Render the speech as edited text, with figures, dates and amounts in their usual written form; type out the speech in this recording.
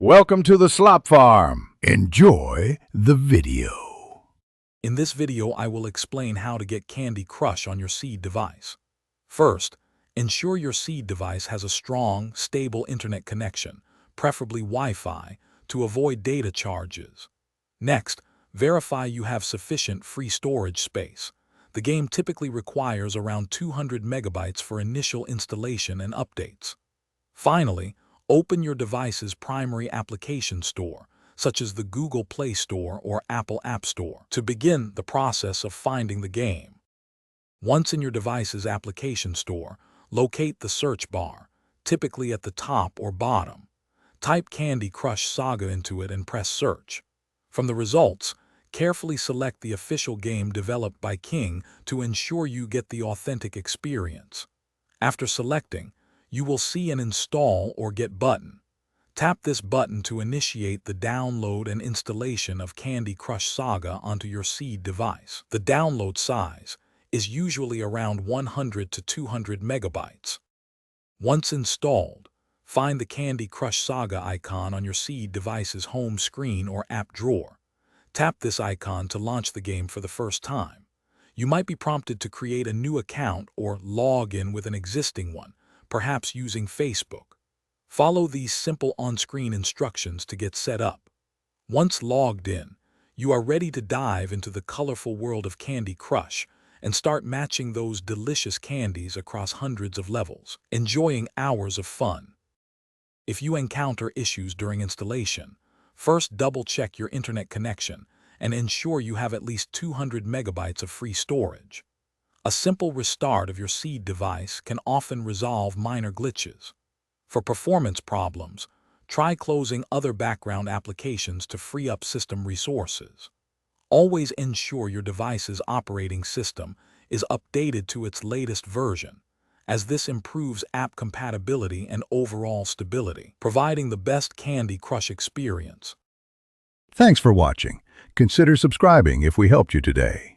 Welcome to the Slop Farm. Enjoy the video. In this video, I will explain how to get Candy Crush on your Seed device. First, ensure your Seed device has a strong, stable internet connection, preferably Wi-Fi, to avoid data charges. Next, verify you have sufficient free storage space. The game typically requires around 200 megabytes for initial installation and updates. Finally, open your device's primary application store, such as the Google Play Store or Apple App Store, to begin the process of finding the game. Once in your device's application store, locate the search bar, typically at the top or bottom. Type Candy Crush Saga into it and press search. From the results, carefully select the official game developed by King to ensure you get the authentic experience. After selecting, you will see an Install or Get button. Tap this button to initiate the download and installation of Candy Crush Saga onto your Seed device. The download size is usually around 100 to 200 megabytes. Once installed, find the Candy Crush Saga icon on your Seed device's home screen or app drawer. Tap this icon to launch the game for the first time. You might be prompted to create a new account or log in with an existing one, perhaps using Facebook. Follow these simple on-screen instructions to get set up. Once logged in, you are ready to dive into the colorful world of Candy Crush and start matching those delicious candies across hundreds of levels, enjoying hours of fun. If you encounter issues during installation, first double-check your internet connection and ensure you have at least 200 megabytes of free storage. A simple restart of your Seed device can often resolve minor glitches. For performance problems, try closing other background applications to free up system resources. Always ensure your device's operating system is updated to its latest version, as this improves app compatibility and overall stability, providing the best Candy Crush experience. Thanks for watching. Consider subscribing if we helped you today.